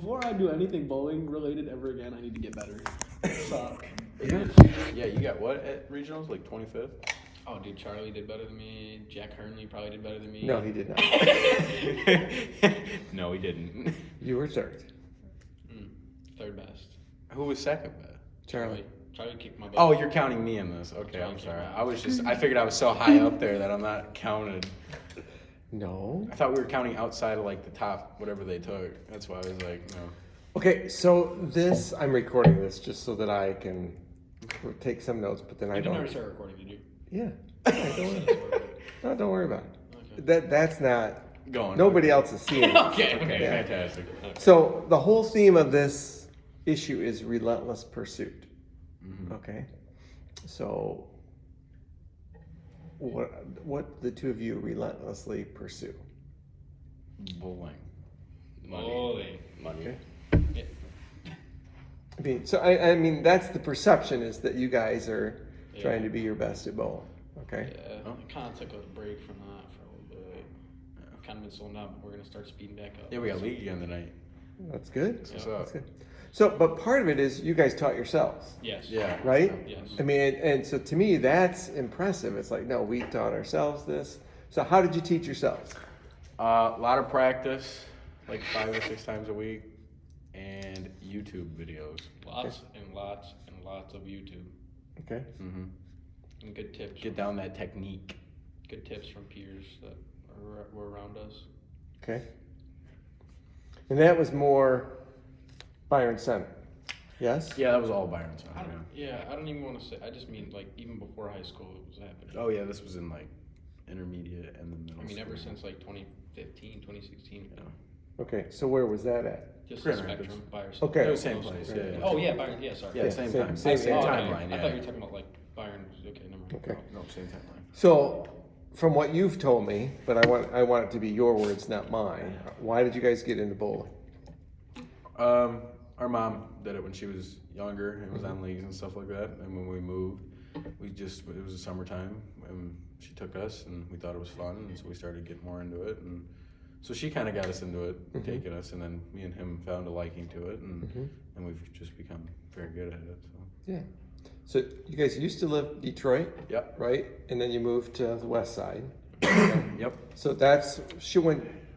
Before I do anything bowling related ever again, I need to get better. Suck. Yeah, you got what at regionals? Like 25th? Oh, dude, Charlie did better than me. Jack Hurnley probably did better than me. No, he did not. No, he didn't. You were third. Third best. Who was second best? Charlie. Charlie kicked my butt. Oh, you're counting me in this. Okay, I'm sorry. I figured I was so high up there that I'm not counted. No. I thought we were counting outside of like the top, whatever they took. That's why I was like, no. Okay, so I'm recording this just so that I can take some notes, but then You I didn't don't. already start recording, did you? Yeah. No, don't worry about it. That's not. Going. Nobody else is seeing it. Okay, Yeah. Fantastic. So the whole theme of this issue is relentless pursuit. Mm-hmm. Okay. So what the two of you relentlessly pursue? Bowling. Holy. Money. Okay. Yeah. I mean, so I mean that's the perception is that you guys are trying to be your best at bowling. Okay. Yeah, I kind of took a break from that for a little bit. I've kind of been slowing down, but we're going to start speeding back up. Yeah, we got league again tonight. That's good. What's That's up? good. So, but part of it is you guys taught yourselves, Yes. Yeah. right? Yes. I mean, and so to me, that's impressive. It's like, no, we taught ourselves this. So, how did you teach yourselves? A lot of practice, like 5 or 6 times a week, and YouTube videos. Lots and lots and lots of YouTube. Okay. Mm-hmm. And good tips. Get down that technique. Good tips from peers that were around us. Okay. And that was more Byron Center. Yes. Yeah, that was all Byron Center. I don't even want to say. I just mean like even before high school it was happening. Oh yeah, this was in like intermediate and the middle. I mean, ever school. since like 2015, 2016. Yeah. Okay. So where was that at? Just Grand the Rapids. spectrum by yourself. Okay. It was same place. Yeah, yeah. Oh yeah, Byron. Yeah, sorry. Yeah, Yeah, same same- time. same- Same Oh, okay. timeline. I Yeah. thought you were talking about like Byron. Okay, never mind. Okay. No, same timeline. So, from what you've told me, but I want it to be your words, not mine. Why did you guys get into bowling? Our mom did it when she was younger and was on leagues and stuff like that. And when we moved, it was the summertime and she took us and we thought it was fun. And so we started getting more into it. And so she kind of got us into it, taking us. And then me and him found a liking to it. And we've just become very good at it. So. Yeah. So you guys used to live in Detroit, Yep. right? And then you moved to the west side. Yep. So that's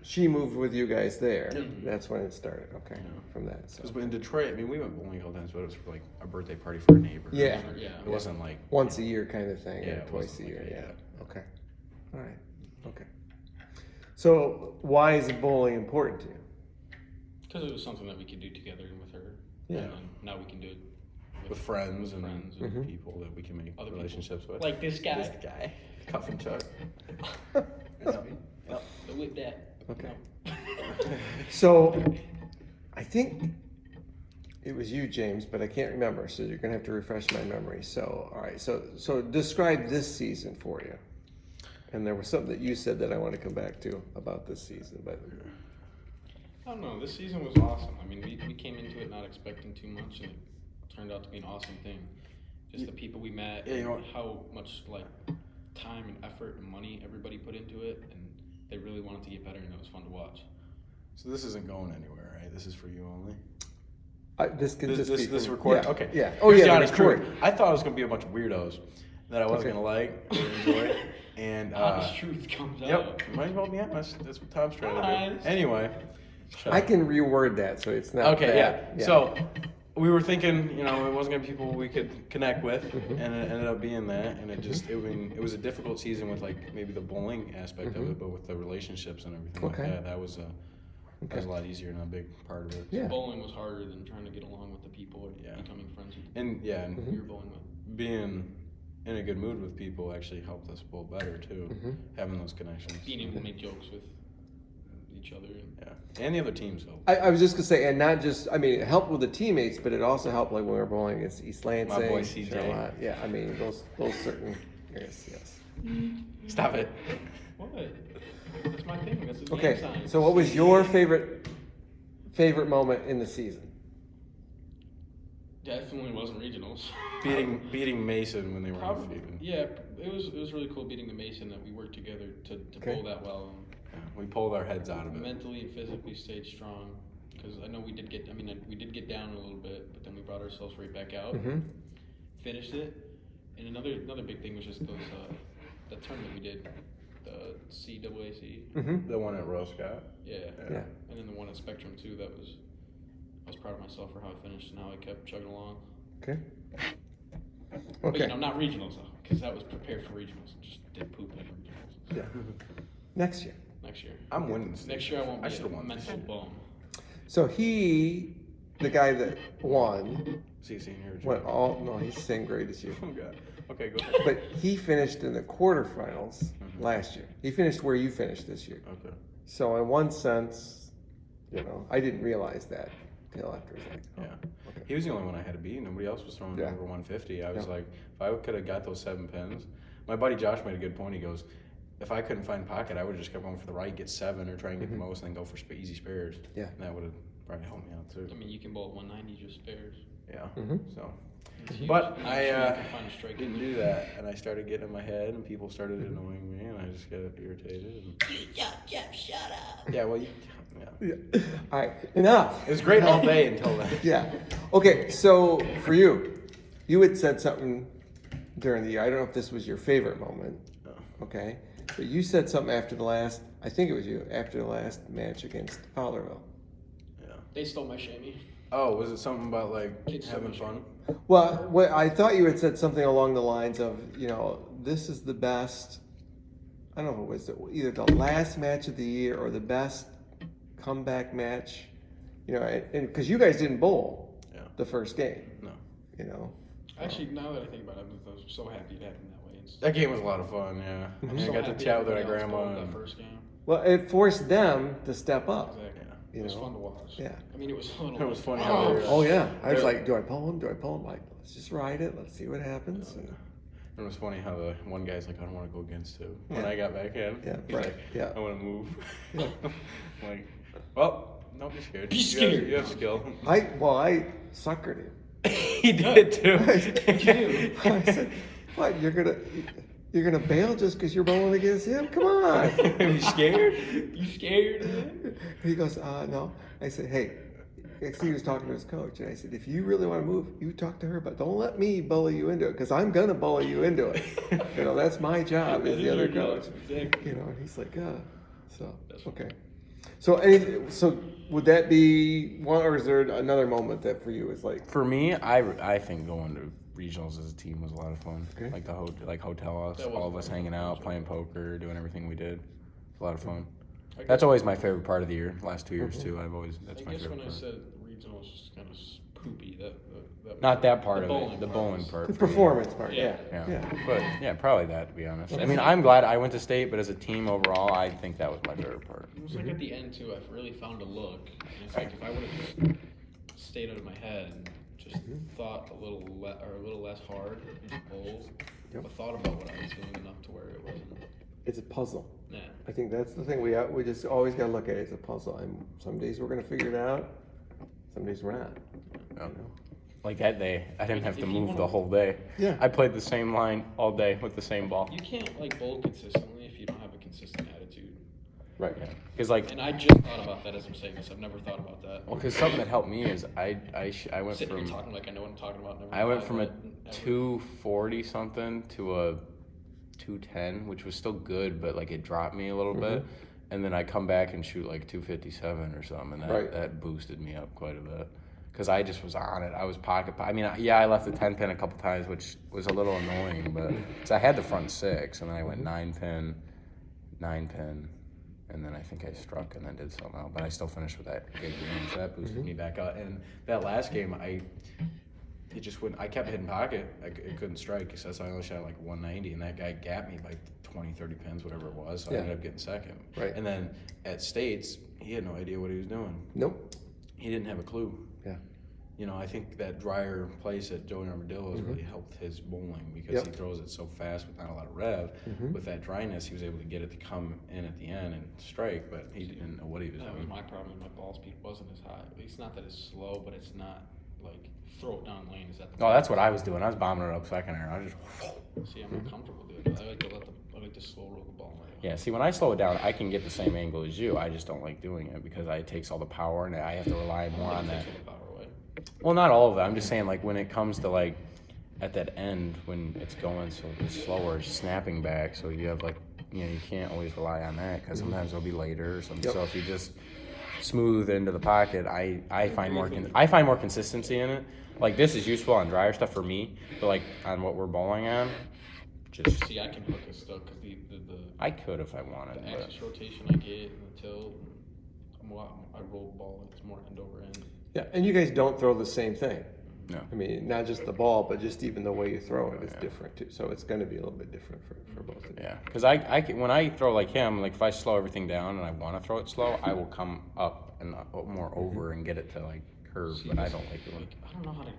she moved with you guys there. That's when it started. Okay. From that. So Because in Detroit, I mean, we went bowling a couple times, but it was for like a birthday party for a neighbor. Yeah. Yeah. It wasn't like. once a year kind of thing, Yeah, or it twice wasn't a year. like Yeah. that. Okay. All right. Okay. So why is bowling important to you? Because it was something that we could do together with her. Yeah. And then now we can do it With friends and friends people that we can make Other relationships with. like this guy. This guy. Cuff and Chuck. The whip that. Okay. So I think it was you, James, but I can't remember. So you're gonna have to refresh my memory. So all right. So describe this season for you. And there was something that you said that I want to come back to about this season, but I don't know. This season was awesome. I mean, we came into it not expecting too much, and it turned out to be an awesome thing. Just the people we met, Yeah, you know and how much like time and effort and money everybody put into it, and they really wanted to get better, and it was fun to watch. So this isn't going anywhere, right? This is for you only. this can just be this from- recording. Yeah. Okay. Yeah. Here's Oh yeah. the The honest recording. truth. I thought it was gonna be a bunch of weirdos that I wasn't Okay. gonna like or enjoy. And Honest truth comes out. yep, might as well be honest. That's what Tom's trying to Honest. do. Anyway. I can reword that so it's not Okay, bad. yeah. So we were thinking, it wasn't gonna be people we could connect with, Mm-hmm. and it ended up being that. And it was a difficult season with like maybe the bowling aspect of it, but with the relationships and everything Mm-hmm. Okay. like that, that was a lot easier and a big part of it. Yeah. Bowling was harder than trying to get along with the people and Yeah. becoming friends with And yeah, and Mm-hmm. who you're bowling with. being in a good mood with people actually helped us bowl better too. Mm-hmm. Having those connections. Being able to make jokes with each other. And Yeah, and the other teams helped. I was just gonna say, and not just, I mean, it helped with the teammates, but it also helped like when we were bowling against East Lansing. My boy CJ. Charlotte. Yeah, I mean those certain areas. Yes. Stop it. what? That's my thing. That's the game Okay. science. So what was your favorite moment in the season? Definitely wasn't regionals. Beating Mason when they were Probably. undefeated. Yeah, it was really cool beating the Mason that we worked together to Okay. bowl that well. Yeah, we pulled our heads out of And it. mentally and physically stayed strong. because I know we did get we did get down a little bit, but then we brought ourselves right back out, Mm-hmm. finished it, and another big thing was just those that tournament we did, the CAAC, Mm-hmm. The one at Royal Scott. yeah, Yeah. and then the one at Spectrum too. I was proud of myself for how I finished and how I kept chugging along. Okay. But Okay. not regionals though, because that was prepared for regionals. Just did poop in regionals. Yeah. Next year. Next year. I'm winning. Next year I won't be should've a won this mental year. bum. So he, the guy that won, See, senior. went all. No, he's the same grade as you. Oh god. Okay, go ahead. But he finished in the quarterfinals last year. He finished where you finished this year. Okay. So in one sense, I didn't realize that till after. It's like, oh, Yeah. okay. He was the only one I had to beat. Nobody else was throwing Yeah. over 150. I was Yeah. like, if I could have got those 7 pins. My buddy Josh made a good point. He goes, if I couldn't find pocket, I would have just kept going for the right, get 7 or try and get the most, and then go for easy spares. Yeah. And that would have probably helped me out too. I mean, you can bowl at 190 just spares. Yeah. Mhm. So, It's huge. but I'm I sure you can find a strike in didn't there. do that, and I started getting in my head, and people started annoying me, and I just got irritated. And... Jeff, shut up. Yeah. Well, yeah. Yeah. All right. Enough. It was great all day until then. Yeah. Okay. So for you, you had said something during the year. I don't know if this was your favorite moment. No. Okay. But you said something after the last. I think it was you after the last match against Fowlerville. Yeah. They stole my shammy. Oh, was it something about like It's so having much fun? Well, what I thought you had said something along the lines of, this is the best. I don't know if it was either the last match of the year or the best comeback match. And because you guys didn't bowl Yeah. the first game. No. Actually, now that I think about it, I was so happy it happened that way. That game was a lot of fun. Yeah. Mhm. I'm I so got to happy chat with my everybody else grandma. bowled And, that first game. Well, it forced them to step up. Exactly. yeah. It was fun to watch. Yeah. I mean, it was a little. It was funny Oh, how they were- Oh yeah. I was They're- like, do I pull him? Do I pull him? Like, let's just ride it. Let's see what happens. And, It was funny how the one guy's like, I don't want to go against him. When Yeah. I got back in, Yeah, he's right. like, Yeah. I want to move. Yeah. I'm like, well, don't be scared. Be You have- scared. You have skill. I suckered him. He did too. I said, what? You're gonna bail just because you're bowling against him? Come on. You scared? You scared? Man? He goes, no. I said, hey. Actually, he was talking to his coach, and I said, if you really want to move, you talk to her, but don't let me bully you into it, because I'm gonna bully you into it. That's my job as the other coach. Exactly. And he's like, so okay. So would that be one, or is there another moment that for you is like? For me, I think going to regionals as a team was a lot of fun. Okay. Like hotel us, That was all of us fun. hanging out, playing poker, doing everything we did. It was a lot of fun. I guess- That's always my favorite part of the year. Last 2 years too. That's I my guess favorite when I part. said regional was just kind of poopy. Not that part the of bowling it. The part bowling was- part. The for me. performance part, Yeah. Yeah. But yeah, probably that to be honest. I mean, I'm glad I went to state, but as a team overall, I think that was my favorite part. It was like at the end too. I really found a look. And it's like if I would have just stayed out of my head and just thought a little less hard and just bowled, Yep. but thought about what I was doing enough to where it wasn't. It's a puzzle. Yeah. I think that's the thing we just always got to look at. It's a puzzle, and some days we're gonna figure it out. Some days we're not. Yeah. Like that day, I didn't have to If you move wanna- the whole day. Yeah. I played the same line all day with the same ball. You can't bowl consistently if you don't have a consistent attitude. Right. Because like, And I just thought about that as I'm saying this. I've never thought about that. well, because something that helped me is I went Sitting here from talking like I know what I'm talking about. Never I went thought from a about it, ever. 240 something to a 210, which was still good, but like it dropped me a little bit. And then I come back and shoot like 257 or something, and Right. that boosted me up quite a bit. Because I just was on it. I was pocket. I mean, yeah, I left the 10 pin a couple times, which was a little annoying, but because I had the front 6, and then I went 9 pin, and then I think I struck and then did somehow. But I still finished with that good game, so that boosted me back up. And that last game, it just wouldn't. I kept hitting pocket. It couldn't strike because I only shot like 190, and that guy gapped me by 20, 30 pins, whatever it was. So Yeah. I ended up getting second. Right. And then at States, he had no idea what he was doing. Nope. He didn't have a clue. Yeah. I think that drier place at Joey Armadillo has really helped his bowling because Yep. he throws it so fast with not a lot of rev. With that dryness, he was able to get it to come in at the end and strike, but he didn't know what he was That was doing. my problem. My ball speed wasn't as high. It's not that it's slow, but it's not like throw it down lane. Is that the Oh, that's what I was doing. I was bombing it up second air. I was just. See, I'm not comfortable doing that. I like to like to slow roll the ball. Yeah, see, when I slow it down, I can get the same angle as you. I just don't like doing it because it takes all the power and I have to rely more on that. Takes all the power away. Well, not all of it. I'm just saying, like, when it comes to, like, at that end, when it's going so it's slower, it's snapping back, so you have, like, you know, you can't always rely on that because sometimes it'll be later or something. Yep. So if you just smooth into the pocket, I find more consistency in it. Like, this is useful on drier stuff for me, but, like, on what we're bowling on, just... See, I can hook it still because the I could if I wanted, the but... axis rotation I get and the tilt, I roll the ball, it's more end over end. Yeah, and you guys don't throw the same thing. No. I mean, not just the ball, but just even the way you throw it is different too. So it's going to be a little bit different for both of you. Yeah, because I can, when I throw like him, like if I slow everything down and I want to throw it slow, I will come up and more over and get it to like curve, See, but I this- don't like doing it.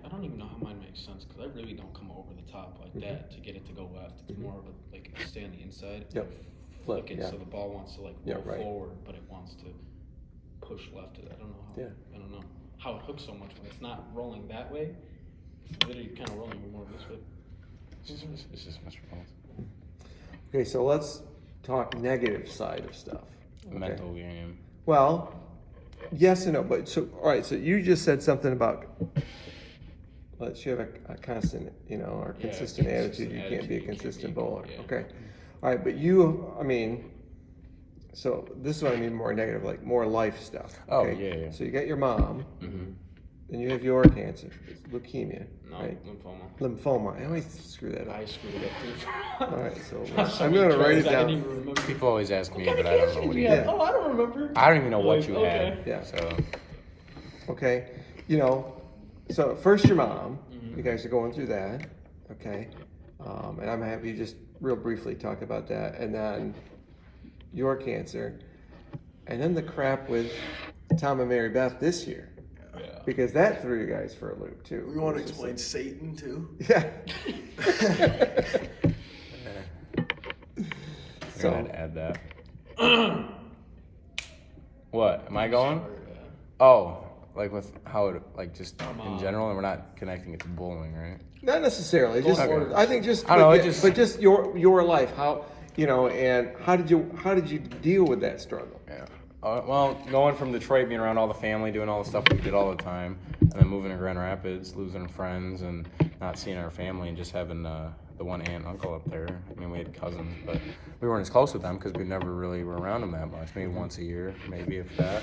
I don't even know how mine makes sense because I really don't come over the top like that to get it to go left. It's more of a like stay on the inside. Yep. Flick it yeah. so the ball wants to like Yeah, roll right. forward, but it wants to push left. I don't know how. Yeah. I don't know how it hooks so much when it's not rolling that way. It's literally kind of rolling more this way. It's just Mr. Bones. Okay, so let's talk negative side of stuff. Okay. Mental game. Well, yes and no, but so all right. So you just said something about let's you have a constant, you know, or Yeah, consistent consistent attitude. You can't be a attitude, you can't consistent be- bowler. yeah. Okay, all right. But you, I mean, so this is what I mean more negative, like more life stuff. Oh, Okay? yeah. So you got your mom, Mm-hmm. then you have your cancer, it's leukemia, No, right? lymphoma. Lymphoma. I always screw that up. I screwed it up too. All right, so So I'm many gonna write it tries, I didn't down. even remember. People always ask me, What but kind I of don't know cancer what do you you had. have? Oh, I don't remember. I don't even know what Like, you okay. had. Yeah. So Okay, you know, so first your mom, Mhm. you guys are going through that, okay? And I'm happy to just real briefly talk about that, and then your cancer, and then the crap with Tom and Mary Beth this year, Yeah. because that threw you guys for a loop too. We want to It was just explain Satan too. like- Yeah. I So, gotta add that. What? Am I going? Sorry, yeah. Oh, like with how it, like just in Mom. general, and we're not connecting it to bowling, right? not necessarily, just, Okay. I think just, I don't know, but, it just- but just your life, how, you know, and how did you deal with that struggle? Yeah. Well, going from Detroit, being around all the family, doing all the stuff we did all the time, and then moving to Grand Rapids, losing friends, and not seeing our family, and just having the one aunt and uncle up there. I mean, we had cousins, but we weren't as close with them because we never really were around them that much. Maybe once a year, maybe if that.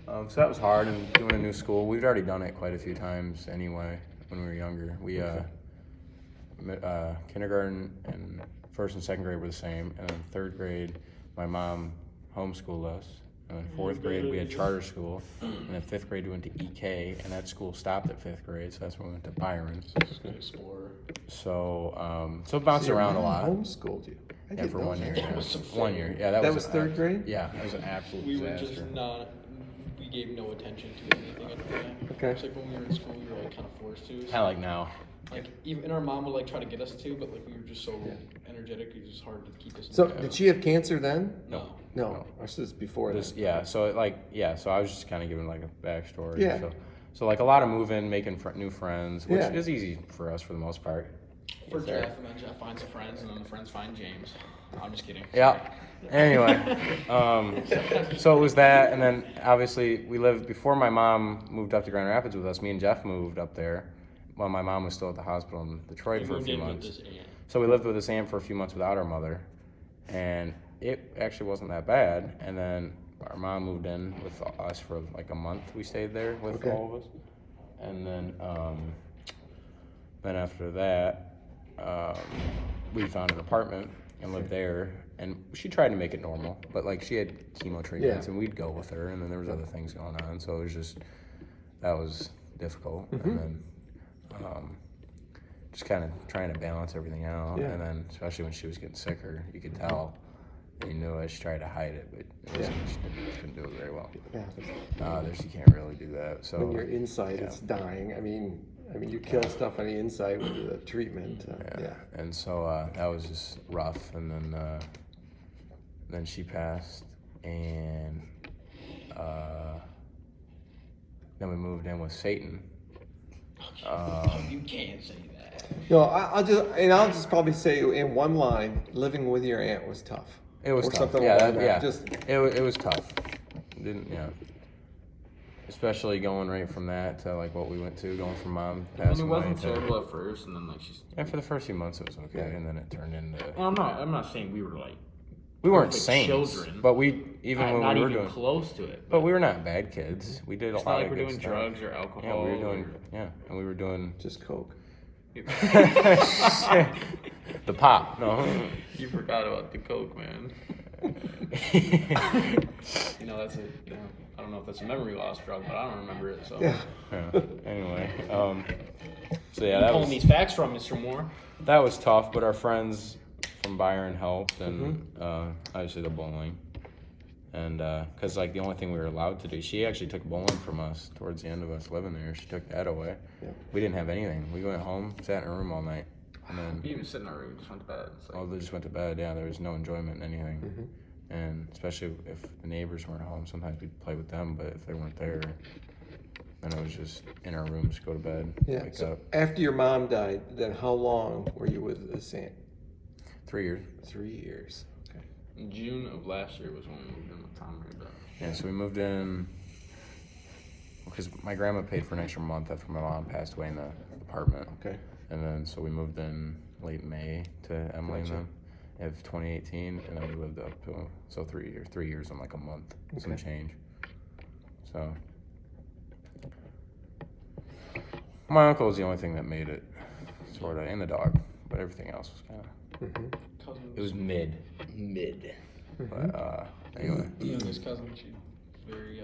So that was hard, and doing a new school. We'd already done it quite a few times anyway when we were younger. We kindergarten and first and second grade were the same, and then third grade, my mom homeschooled us. And then fourth grade, we had charter school. And then fifth grade, we went to EK, and that school stopped at fifth grade, so that's when we went to Byron. Just gonna explore. So it bounced Your around a mom lot. Homeschooled you. I Yeah, didn't for know 1 year. that. Yeah. was some 1 year. Yeah, That was was an third abs- grade? Yeah, it was an absolute We were disaster. just not. We gave no attention to anything at the time. Okay. It's like when we were in school, we were like kind of forced to. Kind of like now. Like even our mom would like try to get us to, but like we were just so Yeah. energetic, it was just hard to keep us. So in did she have cancer then? No. No, this is before This, that. yeah, so so I was just kind of giving like a backstory. Yeah. So like a lot of moving, making new friends, which Yeah. is easy for us for the most part. For Jeff, and then Jeff finds some friends, and then the friends find James. I'm just kidding. Yeah. Anyway, so it was that, and then obviously we lived before my mom moved up to Grand Rapids with us. Me and Jeff moved up there while my mom was still at the hospital in Detroit We for a moved few in with months. this aunt. So we lived with this aunt for a few months without our mother, and it actually wasn't that bad. And then our mom moved in with us for like a month. We stayed there with Okay. all of us, and then after that, we found an apartment and lived there. And she tried to make it normal, but like she had chemo treatments, Yeah. and we'd go with her. And then there was other things going on, so it was just that was difficult. Mm-hmm. And then just kind of trying to balance everything out. Yeah. And then especially when she was getting sicker, you could tell. You knew it. She tried to hide it, but it wasn't, she couldn't do it very well. Yeah. She can't really do that. So When you're inside, it's dying. I mean, you kill stuff on the inside with the treatment. Yeah. And so that was just rough. And then she passed, and then we moved in with Satan. You can't say that. No, I'll just probably say in one line, living with your aunt was tough. It was Or tough. something Yeah, along that. yeah. Just It was tough. Especially going right from that to like what we went to, going from mom And it passing away wasn't to. terrible at first, and then like she's. And for the first few months it was okay, and then it turned into. Well, I'm not saying we were like. We weren't perfect saints, children. but we when Not we were even doing. close to it. But we were not bad kids. We did a It's lot not like of we're good doing stuff. drugs or alcohol. Yeah, we were doing. or- Yeah, and we were doing just Coke. the pop. No. You forgot about the Coke, man. You know, that's a, you know, I don't know if that's a memory loss drug, but I don't remember it, so. Yeah. Yeah. Anyway, so yeah, I'm that pulling was these facts from, Mr. Moore. that was tough. But our friends from Byron helped, and Mm-hmm. obviously the bowling, and because like the only thing we were allowed to do, she actually took bowling from us towards the end of us living there. She took that away. Yeah. We didn't have anything. We went home, sat in a room all night, and then We didn't even sit in our room, we just went to bed. It's like, oh, they just went to bed. Yeah, there was no enjoyment in anything. And especially if the neighbors weren't home, sometimes we'd play with them. But if they weren't there, then it was just in our rooms, go to bed, Yeah. wake So up. after your mom died, then how long were you with this aunt? 3 years. 3 years. Okay. in June of last year was when we moved in with Tom and Rebecca. Yeah, so we moved in because my grandma paid for an extra month after my mom passed away in the apartment. Okay. And then so we moved in late May to Emily Gotcha. and them of 2018, and then we lived up to 3 years and like a month, some Okay. change. So my uncle was the only thing that made it, sort of, and the dog, but everything else was kind of. Cousins. It was mid. But anyway, Youngest cousin, she very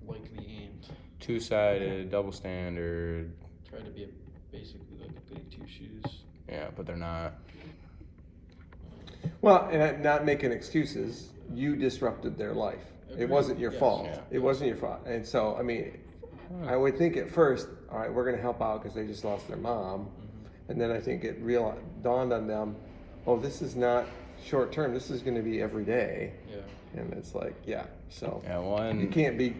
like the aunt. two-sided, double standard. Tried to be basically like a goody two shoes. Yeah, but they're not. Well, and I'm not making excuses. You disrupted their life. It Agreed. wasn't your Yes. fault. Yeah. It wasn't your fault. And so, I mean, I would think at first, all right, we're going to help out because they just lost their mom. And then I think it dawned on them, oh, this is not short term. This is going to be every day. Yeah. And it's like, yeah. So Yeah, one. you can't be,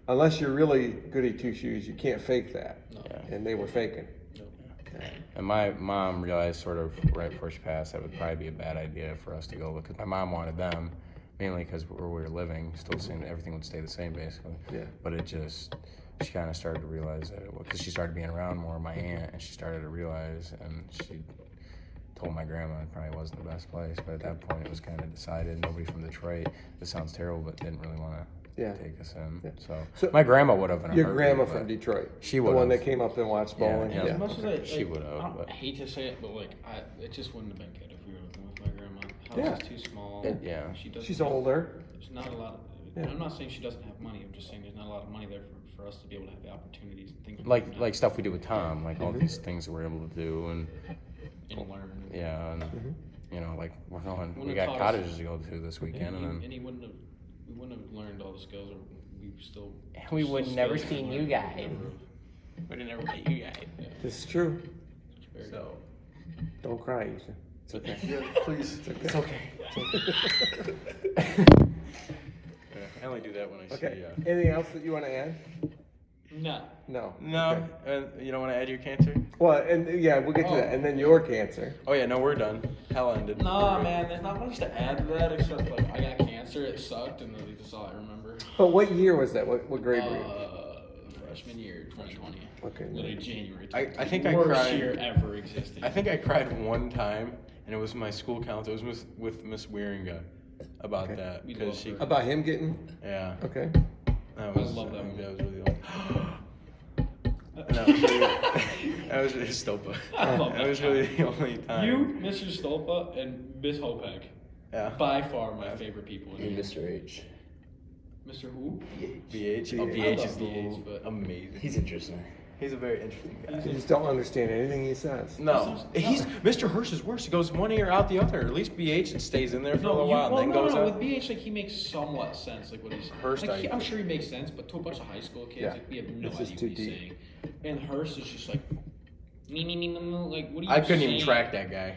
unless you're really goody two shoes, you can't fake that. No. Yeah. And they were faking. And my mom realized sort of right before she passed that would probably be a bad idea for us to go because my mom wanted them, mainly because where we were living, still seemed everything would stay the same basically. Yeah. But it just, she kind of started to realize that it was, because she started being around more my aunt, and she started to realize, and she told my grandma it probably wasn't the best place. But at that point, it was kind of decided. Nobody from Detroit, this sounds terrible, but didn't really want to Yeah. take us in. Yeah. So my grandma would have in a Your heartbeat, grandma but from Detroit. she The would've. one that came up and watched Yeah, bowling. yeah. As much as I, She would've, I but- hate to say it, but like, it just wouldn't have been good if we were living with my grandma. House Yeah. is too small. Yeah. She doesn't She's have- older. There's not a lot. Yeah. I'm not saying she doesn't have money. I'm just saying there's not a lot of money there for us to be able to have the opportunities and things. like stuff we do with Tom, like all these things that we're able to do, and and learn. yeah, and you know, like we're going, we Would've got taught us- cottages to go to this weekend, and then he wouldn't have. We wouldn't have learned all the skills, or we still. We still would never skills seen we you learned. guys. We'd have never met you guys. Yeah. This is true. Very So, Don't cry, Ethan. It's okay. yeah, please. It's okay. I only do that when I Okay. see. Anything else that you want to add? No. No. No, Okay. you don't want to add your cancer? Well, and yeah, we'll get to that. And then your cancer. Oh yeah, no, we're done. Hell ended. Nah, man. There's not much to add to that except like I got cancer. It sucked, and that's all I remember. But what year was that? What grade were you? Freshman year, 2020. Okay. Literally January. I think I worst cried- year ever existing. I think I cried one time, and it was my school council. It was with Miss Wieringa about Okay. that We because love she. her. About him getting? Yeah. Okay. That was, love that I think one. that was really and that was really, that was really Stopa. I love That was that really the only time. You, Mr. Stolpa, and Miss Hopek. Yeah. By far my favorite people. In here. Mr. H. Mr. Who? BH. Oh, I BH love is BH, but- amazing. He's interesting. He's a very interesting guy. You just don't understand anything he says. No, he's Mr. Hirsch is worse. He goes one ear out the other. At least BH it stays in there for a little while and then goes no. out. With BH, like he makes somewhat sense, like what he's. Hurst, like, I- I'm sure he makes sense, but to a bunch of high school kids, Yeah. like we have no It's idea just what too he's deep. saying. And Hurst is just like, like what are you I couldn't saying? even track that guy.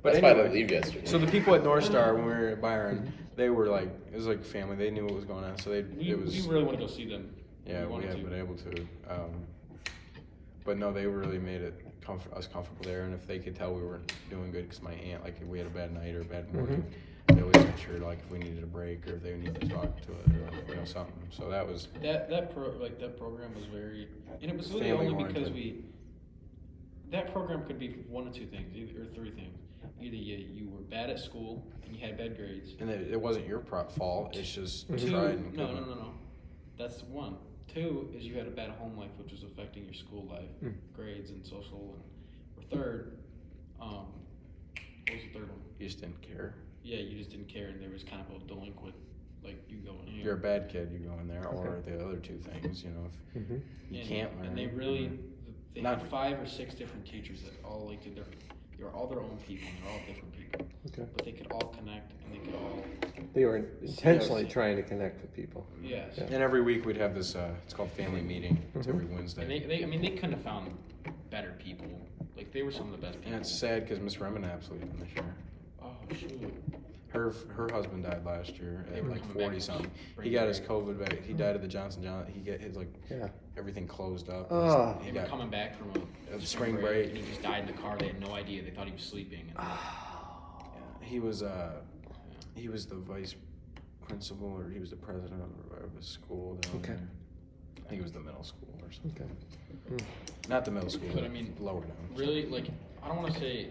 But That's why anyway, they leave yesterday. so the people at North Star when we were at Byron, they were like, it was like family. They knew what was going on, so We it was. really want to go see them. Yeah, we wanted haven't to. been able to. But no, they really made it us comfortable there, and if they could tell we weren't doing good, because my aunt, like, if we had a bad night or a bad morning, they always made sure, like, if we needed a break or if they needed to talk to it or, you know, something. So that was, That program was very, and it was really Family only because oriented. that program could be one of two things, or three things. Either you were bad at school and you had bad grades. and it wasn't your fault, it's just Two, tried and no, couldn't. no. That's one. Two is you had a bad home life, which was affecting your school life, grades and social. Or third, what was the third one? You just didn't care. Yeah, you just didn't care, and there was kind of a delinquent, like you going here. You're a bad kid, you go in there, or the other two things, you know, if you can't learn. And they really, they Not- had 5 or 6 different teachers that all like did they were all their own people, and they're all different people. Okay. But they could all connect, and they could all, They were intentionally Yes. trying to connect with people. yes. Yeah. And every week we'd have this, it's called family meeting, it's every Wednesday. And they, I mean, they couldn't have found better people. Like, they were some of the best people. And it's sad because Miss Remenap's leaving this year. Oh, shoot. Her husband died last year They at were like coming back 40 with something. brain He got his break. COVID back. He died at the Johnson Johnson. He got his like Yeah. everything closed up. Oh. He They were got coming back from a spring break. and he just died in the car. They had no idea. They thought he was sleeping. And he was the vice principal or he was the president of the school down Okay. there. I think it was the middle school or something. Okay. Not the middle school, But I mean, lower down. really, like, I don't want to say,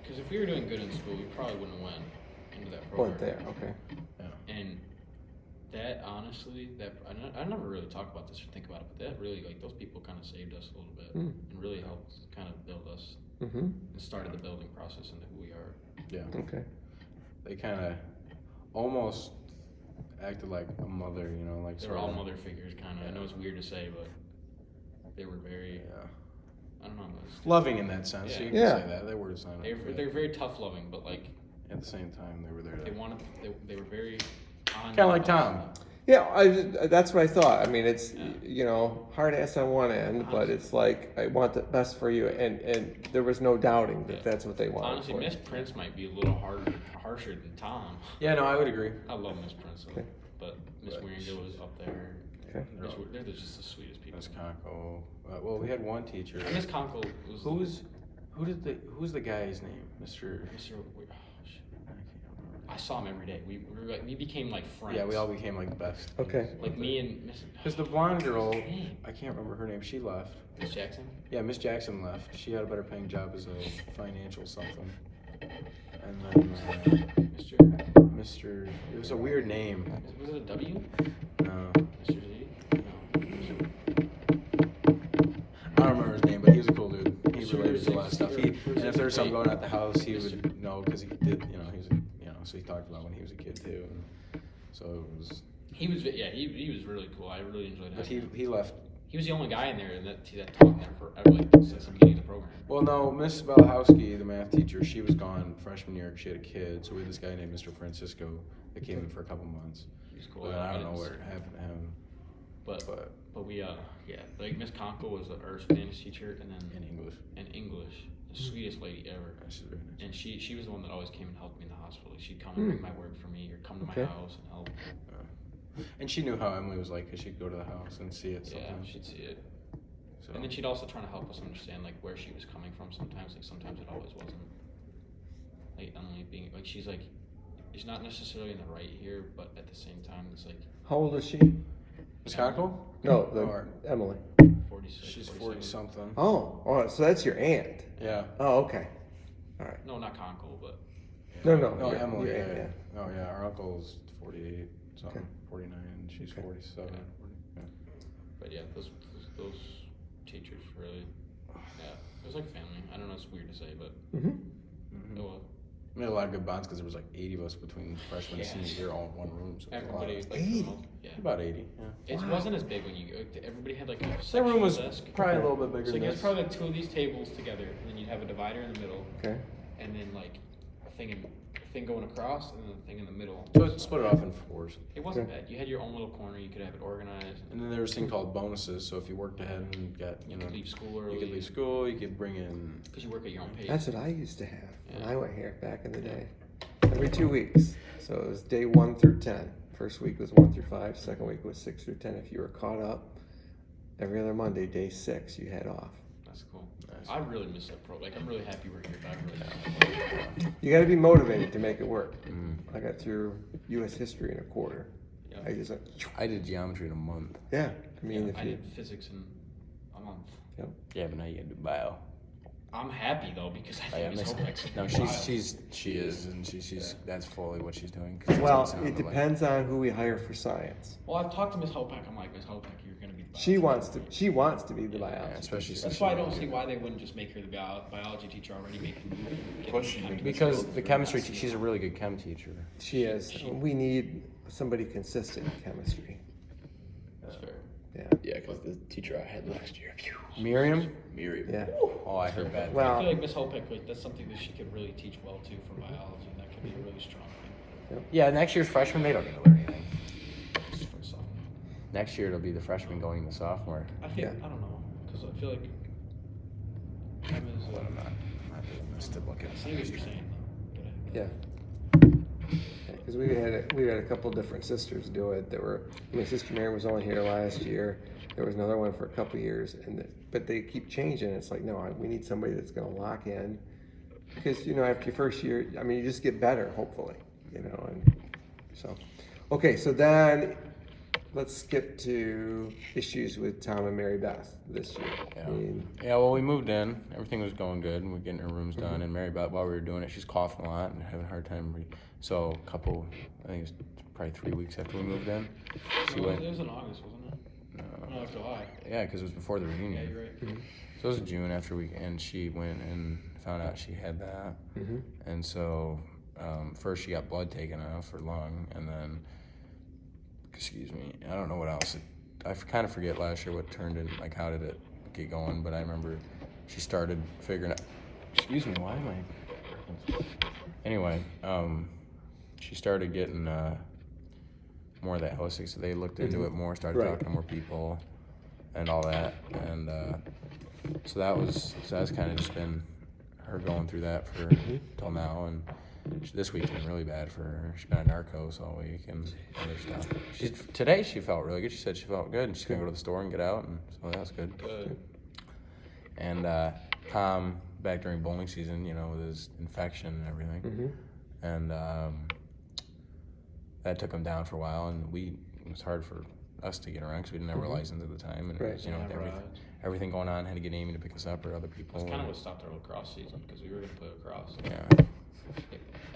because if we were doing good in school, we probably wouldn't have went into that program. Weren't there, okay. And that, honestly, I never really talk about this or think about it, but that really, like, those people kind of saved us a little bit and really helped kind of build us Mm-hmm. and started the building process into who we are. Yeah. Okay. They kind of almost acted like a mother, you know, like They were sort all of- mother figures, kind of. I know it's weird to say, but they were very, Yeah. I don't know. It's, Loving in that sense. Yeah. You can Yeah. say that. That word's not. they're very tough loving, but like At the same time, they were there. they wanted, they were very on. Kind of like Tom. Yeah, that's what I thought. I mean, it's, Yeah. you know, hard ass on one end, but it's like, I want the best for you. And there was no doubting that Yeah. that's what they wanted Honestly, for you. Miss Prince might be a little harsher than Tom. Yeah, no, I would agree. I love Miss Prince, Okay. but Miss But Wieringa was up there. Okay. They're just the sweetest people. Miss Conco. Well, we had one teacher. Miss Conkle was Who's the guy's name? Mr. Mr. I saw him every day. We became like friends. Yeah, we all became like best. Okay. like me and Miss. Because the blonde girl, Name? I can't remember her name. She left. Miss Jackson. Yeah, Miss Jackson left. She had a better paying job as a financial something. And then Mr. It was a weird name. Was it a W? No, Mr. Z? No. I don't remember his name, but he was a cool dude. He Sure, related to a lot of stuff. And if there was something Wait. going on at the house, he would know because he did. You know, he was. So he talked about when he was a kid too. And so it was. He was he was really cool. I really enjoyed But having him. he left. He was the only guy in there that taught in there forever, like since the beginning of the program. Well, no, Miss Balahowski, the math teacher, she was gone freshman year. She had a kid, so we had this guy named Mr. Francisco that came in for a couple months. He was cool. But I don't know didn't- what happened to him. But we like Miss Conkle was our Spanish teacher, and then In English, in English, the sweetest lady ever. she's very nice. And she was the one that always came and helped me in the hospital. Like, she'd come and bring my work for me, or come to my Okay. house and help. And she knew how Emily was like, cause she'd go to the house and see it Yeah, sometimes. she'd see it. So. And then she'd also try to help us understand like where she was coming from. Sometimes, like sometimes it always wasn't. Like Emily being like she's like, she's not necessarily in the right here, but at the same time, it's like How old is she? Miss Conkle? No, Or- Emily. 46. She's 47. 40 something. Oh, so that's your aunt. Yeah. Oh, okay. All right. No, not Conkle, but No, No, your- Emily. your Yeah, aunt, yeah. Oh yeah, our uncle's 48 something, Okay. 49. She's Okay. 47. Okay. 40, yeah. but yeah, those teachers really, yeah, it was like family. I don't know, it's weird to say, but Mm-hmm. it was. We had a lot of good bonds because there was like 80 of us between freshman and Yeah. senior year, all in one room. So it was a lot. Everybody like 80? the most- yeah. About 80. Yeah. It Wow. wasn't as big when you everybody had like a That sectional room was desk. probably a little bit bigger So than you this. guys probably like 2 of these tables together, and then you'd have a divider in the middle, Okay. and then like a thing going across, and then a thing in the middle. So it split it off in 4s. It wasn't Okay. bad. You had your own little corner. You could have it organized. And then there was a thing called bonuses. So if you worked ahead and got, You could leave school you early. could leave school, you could bring in. because you work at your own pace. That's what I used to have when Yeah. I went here back in the day. Every 2 weeks. So it was day 1 through 10. First week was 1 through 5. Second week was 6 through 10. If you were caught up, every other Monday, day 6, you had off. That's cool. Nice. I really miss that pro. Like, I'm really happy we're here, but I really miss that. You got to be motivated to make it work. Mm. I got through U.S. history in a quarter. Yeah. I just I did geometry in a month. yeah. I mean, Yeah, if I you did physics in a month. Yeah, but now you gotta do bio. I'm happy though because I Oh, yeah, think Miss makes- Hopek's no, she is, and she's that's fully what she's doing. 'Cause well, it's it depends on who we hire for science. Well, I've talked to Miss Hopek. I'm like, Miss Hopek, you're gonna be. The She biology wants to be the Yeah, biologist. especially teacher. since That's why I she- don't see why they wouldn't just make her the biology teacher already. Make her get Question. kind of- Because the chemistry, she's a really good chem teacher. She is. We need somebody consistent in chemistry. That's fair. Yeah. Yeah, because the teacher I had last year, Miriam? Miriam. Yeah. Oh, I heard bad. Well- I feel like Miss Hopek, like that's something that she could really teach well too for biology, and that could be a really strong thing Yeah, next year's freshmen, they don't need to learn anything. just for sophomore. Next year it'll be the freshman going into sophomore. I think I don't know because I feel like chem is. But I'm not. I'm still looking. I see what you're saying though. But Yeah. Because we had a couple different sisters do it. There were, my sister Mary was only here last year. There was another one for a couple years, but they keep changing. It's like, no, we need somebody that's going to lock in, because after your first year, I mean, you just get better, hopefully, and so. Okay, so then let's skip to issues with Tom and Mary Beth this year. Yeah. I mean, Yeah, well, we moved in. Everything was going good. And we're getting our rooms done. And Mary Beth, while we were doing it, she's coughing a lot and having a hard time. So I think it was probably 3 weeks after we moved in, she went. it was in August, wasn't it? No. No, July. Yeah, because it was before the Yeah, reunion. you're right. So it was June after and she went and found out she had that. mhm. And so first she got blood taken off her lung, and then, excuse me, I don't know what else. I kind of forget last year what turned in, like how did it get going, but I remember she started figuring out, excuse me, why am I? Anyway, she started getting more of that holistic, so they looked into it more, started Right. talking to more people and all that, and so that's kind of just been her going through that for till now, and this week's been really bad for her. She's been on Narcos all week and other stuff. Today she felt really good. She said she felt good, and she's gonna go to the store and get out, and so that's good. Good. And Tom, back during bowling season, with his infection and everything, Mhm. and that took him down for a while, and it was hard for us to get around because we didn't have our license at the time, and it Right. was, with Never everything going on, had to get Amy to pick us up or other people. That's kind of what stopped our lacrosse season because we were gonna play lacrosse. Yeah.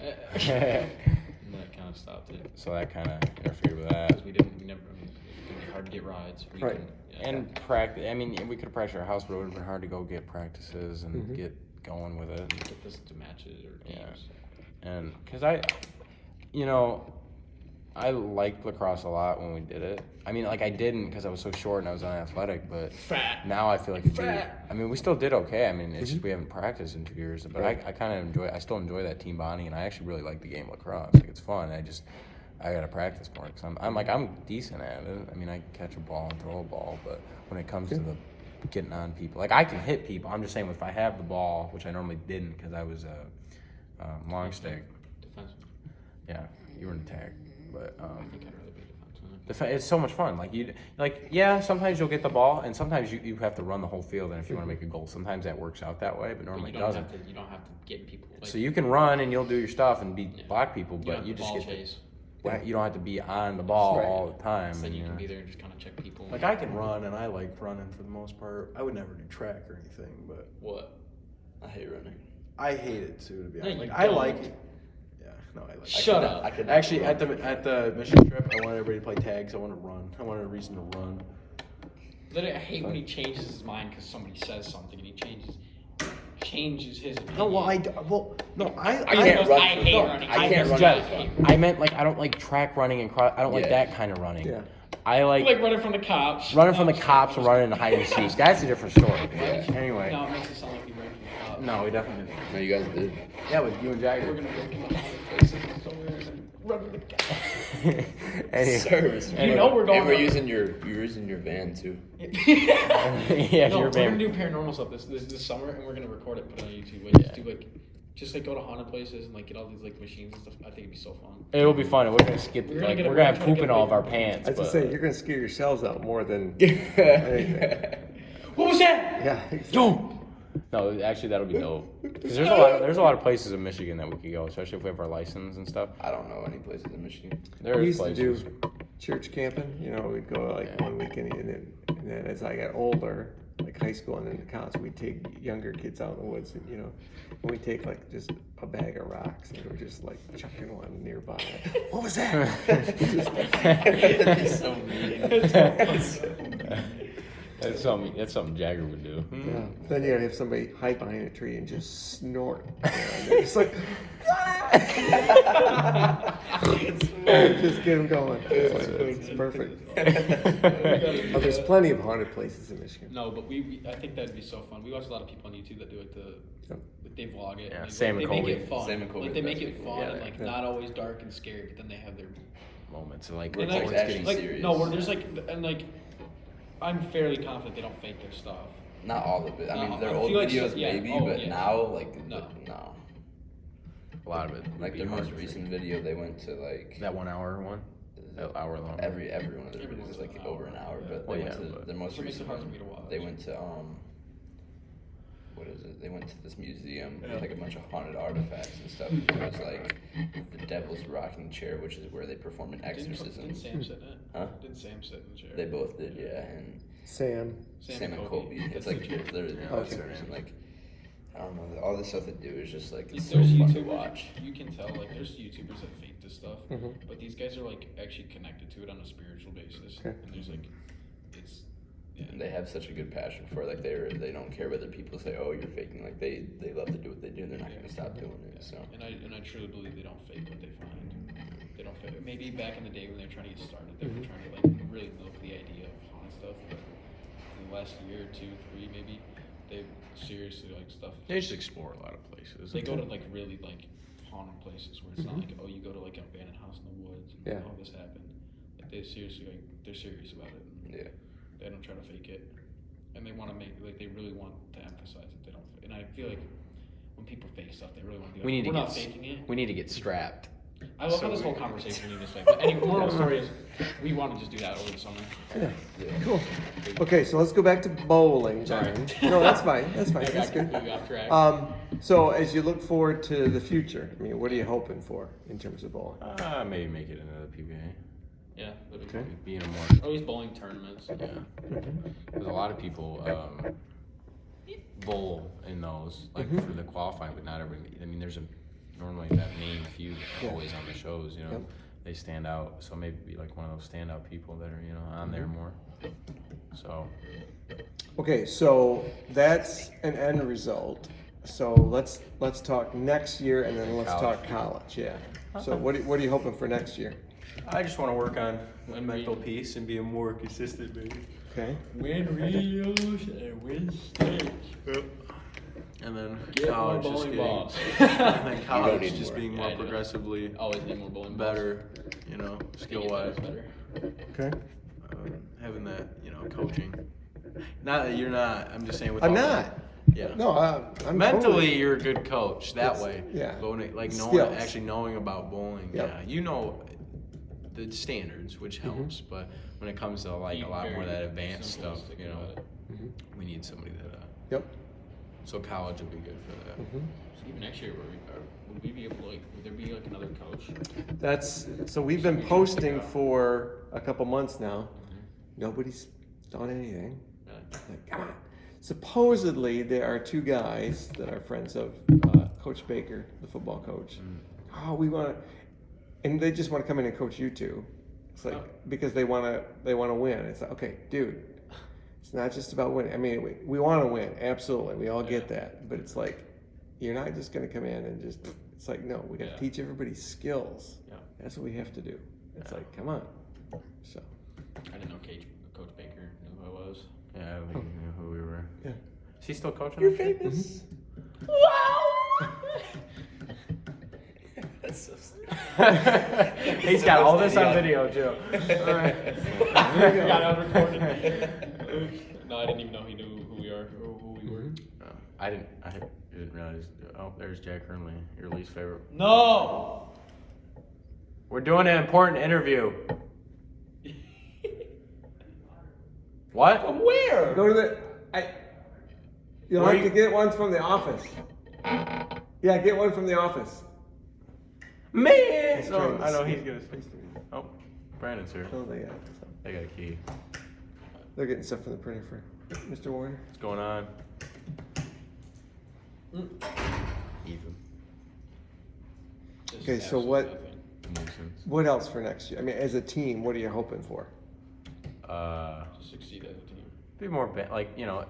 And that kind of stopped it So that kind of interfered with that. because we never. I mean, it could be hard to get rides. We Right. couldn't- yeah. And practice. I mean, we could have practiced at our house, but it would have been hard to go get practices and Mhm. get going with it. get this to matches or Yeah. games. And because I liked lacrosse a lot when we did it. I mean, like I didn't because I was so short and I was unathletic, but Fat. now I feel like it'd be, Fat. I mean, we still did okay. I mean, it's just we haven't practiced in 2 years, but Right. I kind of I still enjoy that team bonding, and I actually really like the game of lacrosse. Like it's fun. I gotta practice more because I'm decent at it. I mean, I can catch a ball and throw a ball, but when it comes to the getting on people, like I can hit people. I'm just saying if I have the ball, which I normally didn't because I was a long stick. Defenseman. Yeah, you were an attack, but I think I'd rather be a defenseman. it's so much fun. Sometimes you'll get the ball, and sometimes you have to run the whole field. And if you want to make a goal, sometimes that works out that way, but But normally you it don't doesn't. have to. You don't have to get people. Like, So you can run and you'll do your stuff and beat Yeah. block people, you but don't you have just ball get chase. you don't have to be on the ball Right. all the time. Then and, you can be there and just kind of check people. Like I can run, and I like running for the most part. I would never do track or anything, but What? I hate running. I hate it too. To be No, honest, you like I don't. like it. Yeah, no, I like. Shut it. up. I could Actually, at the mission trip, I wanted everybody to play tags. I wanted to run. I wanted a reason to run. Literally, I hate when he changes his mind because somebody says something and he changes his opinion. No, well, I He can't goes, run I for- hate no, running. I can't run Jeff, for fun. I meant like I don't like track running and cross. I don't like Yeah. that kind of running. Yeah. I You like like running from the cops. running from the No, cops and running in the hide and seek. That's a different story. Anyway, No, it makes it sound like you ran from the cops. no, we definitely didn't. No, you guys did. Yeah, with you and We're Jagger. gonna break into haunted places somewhere and run from the cops. Anyway. Service. You know we're going And we're up. using your van too. Yeah, No, you're we're gonna van. do paranormal stuff this summer, and we're gonna record it, put it on YouTube. Like, just go to haunted places and get all these machines and stuff. I think it'd be so fun. It'll be fun. We're gonna skip. We're gonna get a- we're gonna we're have gonna poop get in a all of big- our pants. I was but- just saying, you're going to scare yourselves out more than anything. What was that? Yeah. Yo, No, actually, that'll be dope. Because there's a lot of places in Michigan that we could go, especially if we have our license and stuff. I don't know any places in Michigan. There We are used places. to do church camping. You know, we'd go like one weekend, and then as I got older, like high school and into college, we'd take younger kids out in the woods, and and we'd take like just a bag of rocks, and we're just like chucking one nearby. What was that? That'd be so mean. That's something Jagger would do. Yeah. Then you gotta have somebody hide behind a tree and just snort. And they're just like, just get them going. It's perfect. Oh, there's plenty of haunted places in Michigan. No, but I think that'd be so fun. We watch a lot of people on YouTube that do like they vlog it. Yeah, and Sam they and make Colby. it fun. Sam and Colby Like they are the make best it people. fun Yeah, and like yeah. not always dark and scary, but then they have their Moments and like, Where and it's like, actually like serious. no, where there's like and like I'm fairly confident they don't fake their stuff. Not all of it. I mean, No, their I old feel like videos so- yeah. maybe, Oh, but yeah. now like No. no. a lot of it. would Like be their hard most to recent fake. video, they went to like That 1 hour one? That hour long. every one of their Every videos once is like in an over hour, an hour, yeah. but Well, they yeah, went to but- their most So it makes it recent hard for one. me to watch. They went to what is it? They went to this museum Yeah. with like a bunch of haunted artifacts and stuff. It was like the Devil's Rocking Chair, which is where they perform an Didn't exorcism. Sam sit in it? Huh? Didn't Sam sit in the chair? They both did, yeah, and Sam. Sam and Colby. That's It's like the chair. they're Yeah, that's exorcism, and like I don't know, all the stuff they do is just like it's so There's fun to YouTubers, watch. you can tell like there's YouTubers that fake this stuff, but these guys are like actually connected to it on a spiritual basis, Okay. and there's like it's yeah. And they have such a good passion for it. Like they don't care whether people say, "Oh, you're faking." Like they love to do what they do. And they're not going to stop doing it. So And I truly believe they don't fake what they find. They don't fake. Maybe back in the day when they were trying to get started, they were trying to like really milk the idea of haunted stuff. But in the last year, 2, 3, maybe they seriously like stuff. They just explore a lot of places. They go to like really like haunted places where it's not like, oh, you go to like an abandoned house in the woods and Yeah. oh, this happened. Like they seriously like they're serious about it. yeah, They don't try to fake it, and they want to make like they really want to emphasize that they don't. And I feel like when people fake stuff, they really want to be like, We need we're to not get faking it. we need to get strapped. I love how this whole conversation you just like. But anyway, moral of the story is we want to just do that over the summer. Yeah. Cool. Okay, so let's go back to bowling. Then. No, that's fine. That's fine. That's good. We got off track. So as you look forward to the future, I mean, what are you hoping for in terms of bowling? Maybe make it into the PBA. Yeah, that'd be Okay. cool. Be in a more Or at least bowling tournaments. yeah. There's a lot of people bowl in those like for the qualifying, but not everybody. I mean, there's normally that main few that are always on the shows. You know, Yep. they stand out. So maybe be like one of those standout people that are on there more. So Okay, so that's an end result. So let's talk next year, and then let's talk college. Yeah. So what are you hoping for next year? I just want to work on my mental peace and be a more consistent baby. Okay. Win regionals and win states. And then Get more college just bowling getting, balls. and then college need just more. being Yeah, more I do. progressively Always need more bowling balls. better, skill wise. Better. Okay. Having that, coaching. Not that you're not. I'm just saying with I'm all not. that- Yeah. No, I'm Mentally, totally- you're a good coach that It's- way. yeah. Knowing, Skills. actually knowing about bowling. Yep. Yeah. You know the standards, which helps. But when it comes to like a lot more of that advanced stuff, simplistic about it. we need somebody that. Yep. So college would be good for that. So even next year, would we be able to, like, would there be like another coach? So we've been posting for a couple months now. Nobody's done anything. Like, come on. Supposedly there are 2 guys that are friends of Coach Baker, the football coach. Oh, we want to, and they just want to come in and coach you 2. It's like because they want to win. It's like, okay, dude. It's not just about winning. I mean, we want to win, absolutely. We all get that, but it's like you're not just going to come in and just. It's like no, we got to teach everybody skills. Yeah. That's what we have to do. It's like come on. So I didn't know Coach Baker knew who I was. Yeah, I don't think you knew who we were. yeah. is he still coaching? you're up there? famous. That's so stupid. He's got all this on video too. Got it recorded. No, I didn't even know he knew who we are or who we were. I didn't realize. Oh, there's Jack Hurnley, your least favorite. No. We're doing an important interview. What? Where? Go to the. You'll Where have to you- get one from the office. Yeah, get one from the office. Man! So, Trace. I know he's gonna say. Oh, Brandon's here. Oh, they got. I got a key. They're getting stuff from the printer for Mr. Warner. What's going on? Ethan. Just Okay, so absolutely what- nothing. Nuisance. What else for next year? I mean, as a team, what are you hoping for? To succeed as a team. Be more like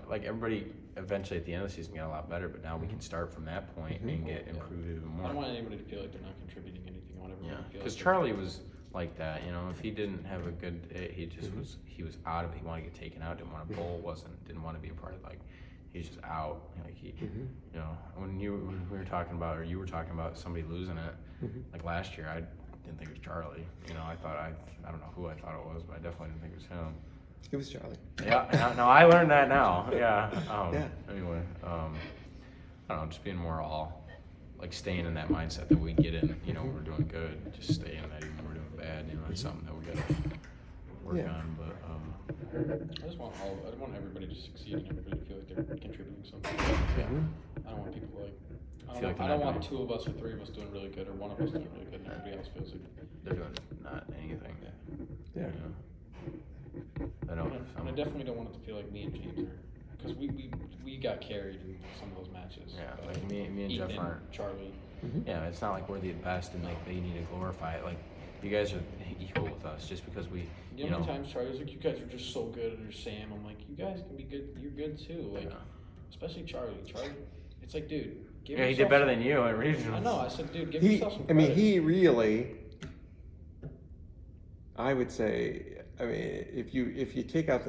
like everybody eventually at the end of the season got a lot better, but now we can start from that point and get Yeah. improved even I don't more. want anybody to feel like they're not contributing anything. I want everyone Yeah, to feel because like Charlie was like that. If he didn't have a good day, he just Mm-hmm. he was out of it. He wanted to get taken out. Didn't want to bowl. Didn't want to be a part of he's just out. Like Mm-hmm. when we were talking about, or you were talking about somebody losing it, Mm-hmm. like last year, I didn't think it was Charlie. I thought I don't know who I thought it was, but I definitely didn't think it was him. It was Charlie. Yeah, no, I learned that now. Yeah. Yeah. Anyway, I don't know, just being more staying in that mindset that we get in. We're doing good. Just stay in that even when we're doing bad. It's something that we gotta work Yeah. on. But I just want I want everybody to succeed and everybody to feel like they're contributing something. yeah, I don't want people like. I Feel don't, like I they're don't not want doing- 2 of us or 3 of us doing really good, or 1 of us doing really good, and everybody else feels like. they're doing not anything. Yeah. I know. And I definitely don't want it to feel like me and James are, because we got carried in some of those matches. Yeah, by like me and Jeff Ethan, aren't. Charlie. Yeah, it's not like we're the best and they need to glorify it. Like you guys are equal with us just because we. You know how many times Charlie's like, you guys are just so good, or Sam. I'm like, you guys can be good. You're good too. Like, Yeah. especially Charlie. Charlie, it's like, dude, give Yeah, he yourself did better some- than you at regionals. I know. I said, dude, give He, yourself some I mean, credit. he really. I would say, I mean, if you take out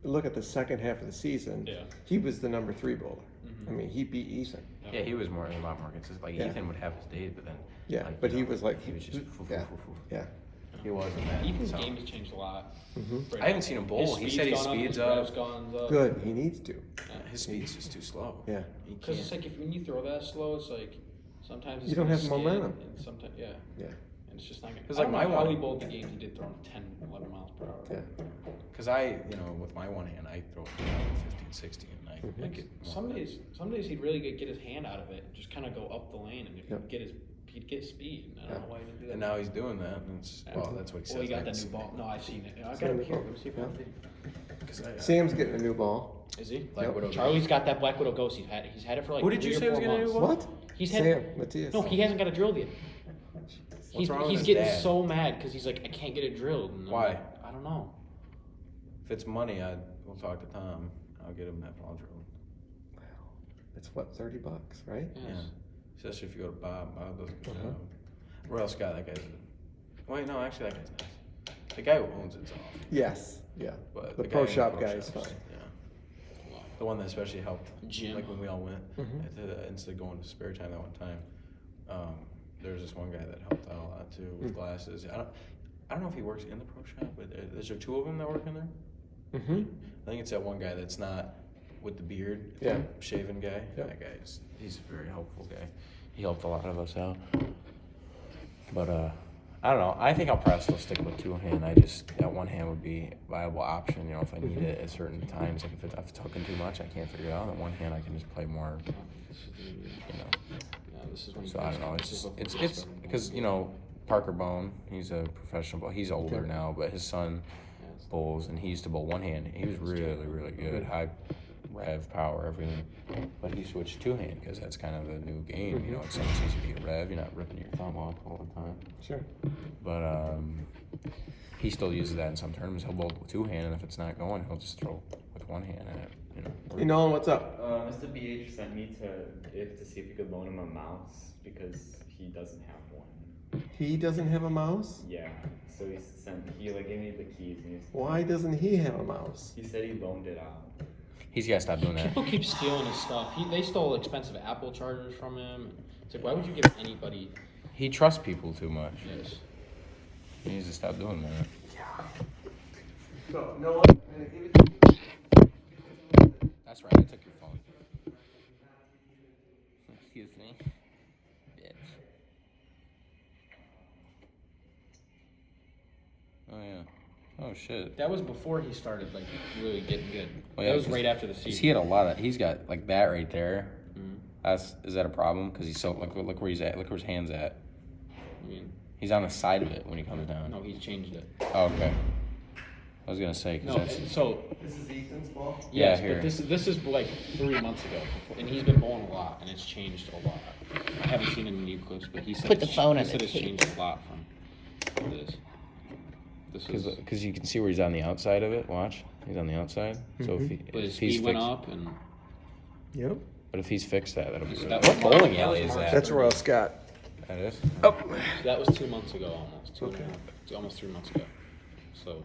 look at the second half of the season, Yeah. he was the number 3 bowler. Mhm. I mean, he beat Ethan. Yeah, he was a lot more consistent. Like Yeah. Ethan would have his days, but then. Yeah, like, but you he know, was like, he was just. yeah, yeah. He wasn't that. Ethan's so. game has changed a lot. Mhm. I haven't seen him bowl. He said he speeds up. His gone up. Good, he needs to. His speed's just too slow. Yeah. Because it's like when you throw that slow, it's like sometimes it's You don't gonna have skid, momentum. and sometimes yeah, Yeah, and it's just not gonna. It's I like don't my know how one. he bowled the games he did throwing 10, 11 miles per hour. yeah. Because with my one hand, I throw 15, 16, and I Like get more some than that. days he'd really get his hand out of it and just kind of go up the lane, and if Yep. he'd get speed. And I don't know why he didn't do that. And now he's doing that, and it's, well, that's what he says. Well, he I got that haven't new seen ball. No, I've seen it. I got Seen him the here. ball. Let me see if I Yeah. can. it. 'Cause I, Sam's getting a new ball. Is he? Black Yep. Widow. Charlie's got that Black Widow Ghost. He's had it for like. Who did you 3 or say was 4 getting a new months. one? What? He's had Sam, Matthias. No, he hasn't got it drilled yet. He's wrong with his getting dad? so mad because he's like, I can't get it drilled. And I'm Why? like, I don't know. If it's money, we'll talk to Tom. I'll get him that ball drilled. It's what, $30, right? Yes. Yeah. Especially if you go to Bob. Bob does a good Uh-huh. job. Royal Scott, that guy's wait, no, actually, that guy's nice. The guy who owns it's off. Yes, yeah. But The guy pro in shop pro guy is shops, fine. Yeah. The one that especially helped, Jim. like when we all went, Mhm. instead of going to spare time that one time, there was this one guy that helped out a lot too with Mm. glasses. I don't know if he works in the pro shop, but is there 2 of them that work in there? Mm-hmm. I think it's that one guy that's not with the beard, Yeah. shaven guy. Yeah. That guy's He's a very helpful guy. He helped a lot of us out. But I don't know. I think I'll probably still stick with 2 hand. That one hand would be a viable option. If I need it at certain times. Like if it's hooking too much, I can't figure it out. That one hand, I can just play more. Yeah, this is when he So I don't know. this is what It's he's been- because Parker Bone. He's a professional. But he's older Okay. now. But his son Yes. bowls, and he used to bowl one hand. He was really, really good. High rev, power, everything. But he switched 2 hand because that's kind of the new game. It's so much easier to get rev. You're not ripping your thumb off all the time. Sure. But he still uses that in some tournaments. He'll bowl with 2 hand, and if it's not going, he'll just throw with 1 hand at it. Hey, Nolan, what's up? Mr. BH sent me to see if you could loan him a mouse because he doesn't have one. He doesn't have a mouse? Yeah, so he gave me the keys and Why doesn't he have a mouse? he said he loaned it out. He's got to stop doing that. People keep stealing his stuff. They stole expensive Apple chargers from him. It's like, why would you give anybody He trusts people too much. this? He needs to stop doing that. So, Nolan, I'm gonna give it to you. That's right. I took your phone. Excuse me. Bitch. Oh, yeah. Oh shit. That was before he started like really getting good. Oh, yeah, that was 'cause- right after the 'Cause season. he had a lot of. He's got like that right there. Mhm. Is that a problem? Because he's so look where he's at. Look where his hand's at. I mean, He's on the side of it when he comes down. no, he's changed it. Oh, okay. I was gonna say because No, that's so This is Ethan's ball. Yeah, yes, here. but this is like 3 months ago, and he's been bowling a lot, and it's changed a lot. I haven't seen any new clips, but he said Put the phone he on said the it's tape. changed a lot from this. This is. because you can see where he's on the outside of it. Watch, he's on the outside. So if, But his if he's speed went fixed, up, and Yep. but if he's fixed that, that'll be So good. that What was bowling March- alley that is was that? That's Royal Scott. That is. that was 2 months ago, almost two and a half, almost 3 months ago. So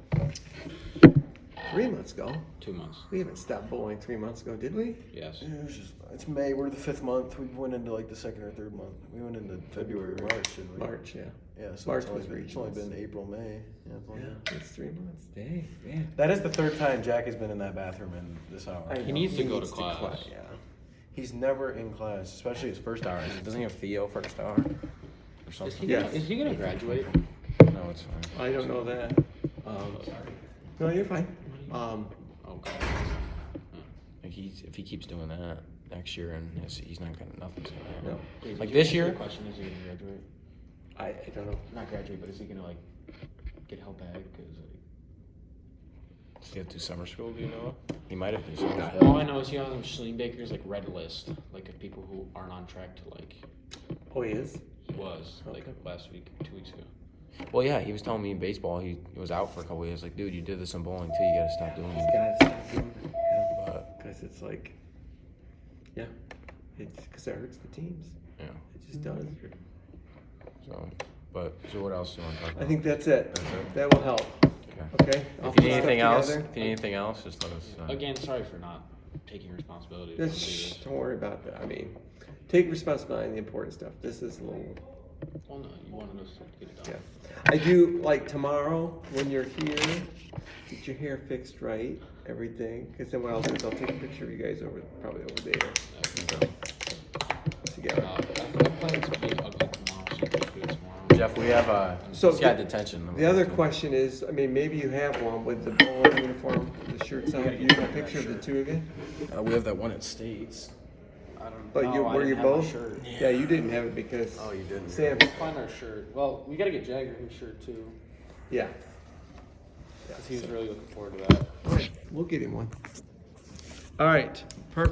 3 months ago. 2 months, We haven't stopped bowling 3 months ago, did we? yes. It's May. We're the 5th month. We went into like the 2nd or 3rd month. We went into February, March, didn't we? March, yeah. Yeah. So March it's only, was been, it's only regionals. been April, May. Yeah. It's only- It's 3 months. Dang, man. That is the 3rd time Jack has been in that bathroom in this hour. I He know, needs to go to class. Yeah. He's never in class, especially his first hour. Doesn't he have Theo first hour or Is something? he, Yes. gonna, is he gonna graduate? No, it's fine. I don't know that. No, you're fine. Okay. Like if he keeps doing that next year, and he's not gonna nothing's gonna happen. No. Hey, did Like you this answer year? the question, is he gonna graduate? I don't know. Not graduate, but is he gonna like get held back? Cause Does he have to do summer school? Do you know? He might have to do summer like, school. all I know is he on Schleembaker's like red list, like of people who aren't on track to like Oh, he is? he was like Okay. last week, 2 weeks ago. Well, yeah, he was telling me in baseball he was out for a couple years. Like, dude, you did this in bowling too. You gotta stop doing You it. gotta stop doing it. Yeah. But Because it's like, yeah. It's because it hurts the teams. yeah, It just does. so what else do you want to talk about? I think that's it. That's it? That will help. Okay. Okay? I'll If put you need stuff anything else, together. if you need anything else, just let us. Again, sorry for not taking responsibility. to Just, do shh, this. don't worry about that. I mean, take responsibility on the important stuff. This is a little, Well, no, you wanted us to get it done. yeah. I do, like tomorrow, when you're here, get your hair fixed right, everything. Because then what I'll do is I'll take a picture of you guys probably over there together. I plan to be ugly tomorrow, so you can do it tomorrow. Jeff, we have So he's got the- detention. The other question is, I mean, maybe you have one with the bowling uniform, the shirts on. You have a picture of the two of you? we have that one at States. I don't But you, I were you didn't have my both? shirt. Yeah, you didn't have it because. Oh, you didn't. Sam, Find our shirt. Well, we gotta get Jagger his shirt too, yeah. because he was really looking forward to that. All right, we'll get him one. All right, perfect.